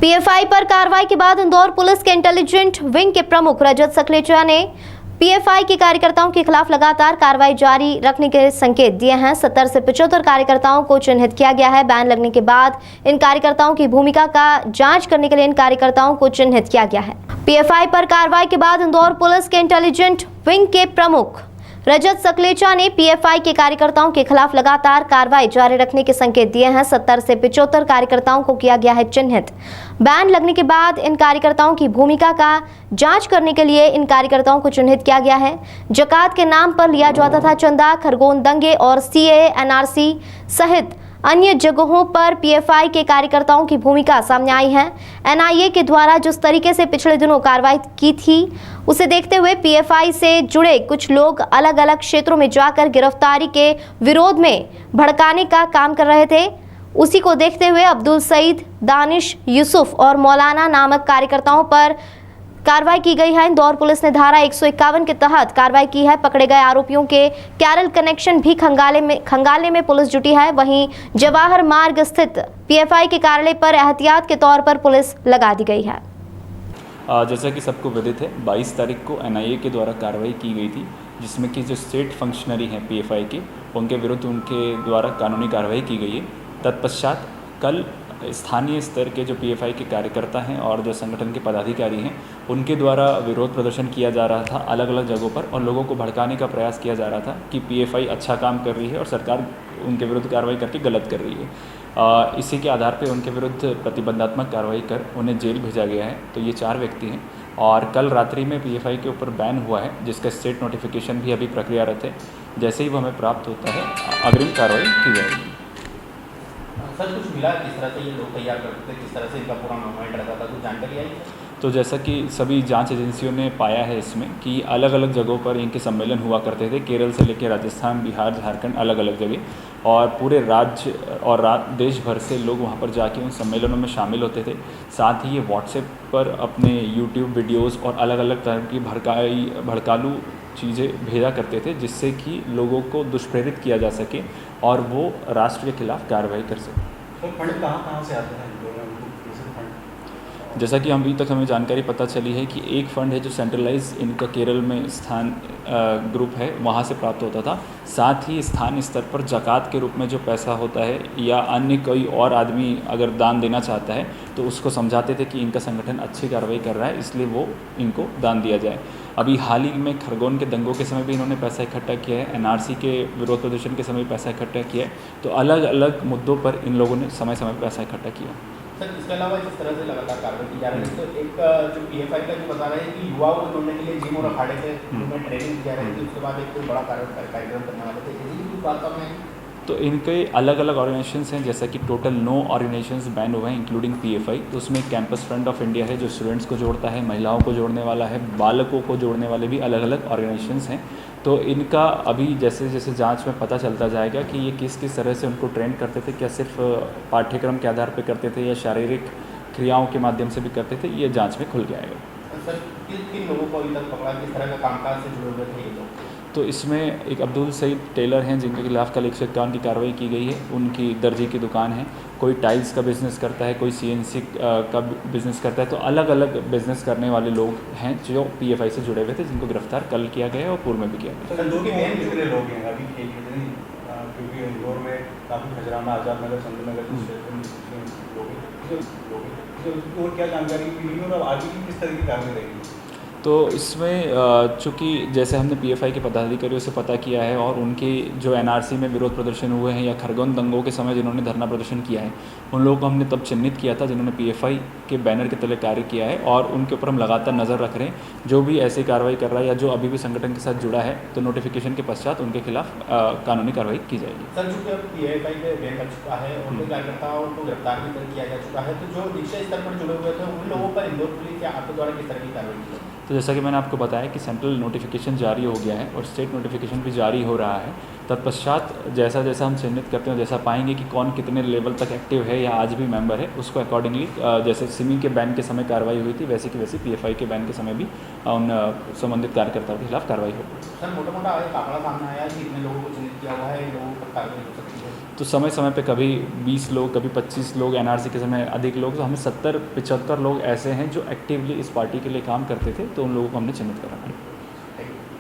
PFI पर कार्रवाई के बाद इंदौर पुलिस के इंटेलिजेंट विंग के प्रमुख रजत सकलेचा ने पीएफआई के कार्यकर्ताओं के खिलाफ लगातार कार्रवाई जारी रखने के संकेत दिए हैं। 70 से 75 कार्यकर्ताओं को चिन्हित किया गया है। बैन लगने के बाद इन कार्यकर्ताओं की भूमिका का जांच करने के लिए इन कार्यकर्ताओं को चिन्हित किया गया है। पीएफआई पर कार्रवाई के बाद इंदौर पुलिस के इंटेलिजेंट विंग के प्रमुख रजत सकलेचा ने पीएफआई के कार्यकर्ताओं के खिलाफ लगातार कार्रवाई जारी रखने के संकेत दिए हैं। 70 से 75 कार्यकर्ताओं को किया गया है चिन्हित। बैन लगने के बाद इन कार्यकर्ताओं की भूमिका का जांच करने के लिए इन कार्यकर्ताओं को चिन्हित किया गया है। जकात के नाम पर लिया जाता था चंदा, खरगोन दंगे और सीएए, एनआरसी सहित अन्य जगहों पर पीएफआई के कार्यकर्ताओं की भूमिका सामने आई है। एनआईए के द्वारा जिस तरीके से पिछले दिनों कार्रवाई की थी, उसे देखते हुए पीएफआई से जुड़े कुछ लोग अलग अलग क्षेत्रों में जाकर गिरफ्तारी के विरोध में भड़काने का काम कर रहे थे। उसी को देखते हुए अब्दुल सईद, दानिश, यूसुफ और मौलाना नामक कार्यकर्ताओं पर कार्रवाई की गई है। इंदौर पुलिस ने धारा 151 के तहत कार्रवाई की है। पकड़े गए आरोपियों के कैरल कनेक्शन भी खंगालने में पुलिस जुटी है। वहीं जवाहर मार्ग स्थित पीएफआई के कार्यालय पर एहतियात के तौर पर पुलिस लगा दी गई है। जैसा कि सबको विदित है, 22 तारीख को एनआईए के द्वारा कार्रवाई की गई थी, जिसमें कि जो स्टेट फंक्शनरी हैं पीएफआई के, उनके विरुद्ध उनके द्वारा कानूनी कार्रवाई की गई है। तत्पश्चात कल स्थानीय स्तर के जो पीएफआई के कार्यकर्ता हैं और जो संगठन के पदाधिकारी हैं, उनके द्वारा विरोध प्रदर्शन किया जा रहा था अलग अलग जगहों पर, और लोगों को भड़काने का प्रयास किया जा रहा था कि पीएफआई अच्छा काम कर रही है और सरकार उनके विरुद्ध कार्रवाई करके गलत कर रही है। इसी के आधार पर उनके विरुद्ध प्रतिबंधात्मक कार्रवाई कर उन्हें जेल भेजा गया है। तो ये 4 व्यक्ति हैं और कल रात्रि में पीएफआई के ऊपर बैन हुआ है, जिसका स्टेट नोटिफिकेशन भी अभी प्रक्रियारत है। जैसे ही वो हमें प्राप्त होता है, अग्रिम कार्रवाई की जाएगी। सर, कुछ मिला किस तरह से ये लोग तैयार करते थे, किस तरह से इनका पूरा मूवमेंट रहता था, कुछ जानकारी आई? तो जैसा कि सभी जांच एजेंसियों ने पाया है इसमें कि अलग अलग जगहों पर इनके सम्मेलन हुआ करते थे, केरल से लेकर राजस्थान, बिहार, झारखंड, अलग अलग जगह, और पूरे राज्य और देश भर से लोग वहां पर जाके उन सम्मेलनों में शामिल होते थे। साथ ही ये व्हाट्सएप पर अपने यूट्यूब वीडियोज़ और अलग अलग तरह की भड़कालू चीज़ें भेजा करते थे, जिससे कि लोगों को दुष्प्रेरित किया जा सके और वो राष्ट्र के खिलाफ कार्रवाई कर सके। तो फंड कहाँ से आते हैं? जैसा कि अभी तक हमें जानकारी पता चली है कि एक फ़ंड है जो सेंट्रलाइज इनका केरल में स्थान ग्रुप है, वहाँ से प्राप्त होता था। साथ ही स्थानीय स्तर पर ज़कात के रूप में जो पैसा होता है या अन्य कोई और आदमी अगर दान देना चाहता है तो उसको समझाते थे कि इनका संगठन अच्छी कार्रवाई कर रहा है, इसलिए वो इनको दान दिया जाए। अभी हाल ही में खरगोन के दंगों के समय भी इन्होंने पैसा इकट्ठा किया है, एनआरसी के विरोध प्रदर्शन के समय पैसा इकट्ठा किया है। तो अलग अलग मुद्दों पर इन लोगों ने समय समय पर पैसा इकट्ठा किया। सर, इसके अलावा जिस तरह से लगातार कार्रवाई की जा रही है, तो एक जो पीएफआई का जो बता रहे हैं कि युवाओं को जोड़ने के लिए जिम और अखाड़े से में ट्रेनिंग दी जा रही थी, उसके बाद एक कोई बड़ा कार्यक्रम करने वाले थे, इसी बात का मैं तो इनके अलग अलग ऑर्गेनाइजेशंस हैं, जैसा कि टोटल 9 ऑर्गेनाइजेशंस बैन हुए हैं इंक्लूडिंग पीएफआई। तो उसमें कैंपस फ्रंट ऑफ इंडिया है जो स्टूडेंट्स को जोड़ता है, महिलाओं को जोड़ने वाला है, बालकों को जोड़ने वाले भी अलग अलग ऑर्गेनाइजेशंस हैं। तो इनका अभी जैसे जैसे जांच में पता चलता जाएगा कि ये किस किस तरह से उनको ट्रेन करते थे, क्या सिर्फ पाठ्यक्रम के आधार पर करते थे या शारीरिक क्रियाओं के माध्यम से भी करते थे, ये जाँच में खुल के आएगा। सर, किन लोगों को अभी तक पकड़ा, किस तरह का कामकाज से जुड़े हुए थे ये लोग? तो इसमें एक अब्दुल सईद टेलर हैं जिनके खिलाफ कल 151 की कार्रवाई की गई है। उनकी दर्जी की दुकान है, कोई टाइल्स का बिज़नेस करता है, कोई सीएनसी का बिज़नेस करता है। तो अलग अलग बिज़नेस करने वाले लोग हैं जो पीएफआई से जुड़े हुए थे, जिनको गिरफ्तार कल किया गया और पूर्व में भी किया गया। सर, कितने लोग हैं अभी क्योंकि इंदौर में काफ़ी खजराना, आज़ाद नगर, संत नगर लोग और क्या जानकारी मिली और आगे की किस तरह की कार्रवाई रहेगी? तो इसमें चूँकि जैसे हमने पीएफआई के पदाधिकारियों से पता किया है और उनके जो एनआरसी में विरोध प्रदर्शन हुए हैं या खरगोन दंगों के समय जिन्होंने धरना प्रदर्शन किया है, उन लोगों को हमने तब चिन्हित किया था जिन्होंने पीएफआई के बैनर के तले कार्य किया है, और उनके ऊपर हम लगातार नज़र रख रहे हैं। जो भी ऐसी कार्रवाई कर रहा है या जो अभी भी संगठन के साथ जुड़ा है, तो नोटिफिकेशन के पश्चात उनके खिलाफ कानूनी कार्रवाई की जाएगी। सर, चूँकि अब पीएफआई पे बैन लग चुका है, उनके कार्यकर्ताओं को गिरफ्तार भी किया जा चुका है, तो जो निचले स्तर पर जुड़े हुए थे उन लोगों पर इंदौर पुलिस या आपके द्वारा किस तरह की कार्रवाई की? तो जैसा कि मैंने आपको बताया कि सेंट्रल नोटिफिकेशन जारी हो गया है और स्टेट नोटिफिकेशन भी जारी हो रहा है। तत्पश्चात जैसा जैसा हम चिन्हित करते हैं, जैसा पाएंगे कि कौन कितने लेवल तक एक्टिव है या आज भी मेंबर है, उसको अकॉर्डिंगली जैसे सिमी के बैन के समय कार्रवाई हुई थी, वैसे की वैसी पीएफआई के बैन के समय भी उन संबंधित कार्यकर्ताओं के खिलाफ कार्रवाई होगी। सर, मोटा मोटा एक आंकड़ा सामने आया कि इतने लोगों को चिन्हित किया हुआ है, इन लोगों पर कार्रवाई हो सकती है। तो समय समय पे कभी 20 लोग, कभी 25 लोग, एनआरसी के समय अधिक लोग, तो हमें 70-75 लोग ऐसे हैं जो एक्टिवली इस पार्टी के लिए काम करते थे, तो उन लोगों को हमने चिन्हित करा।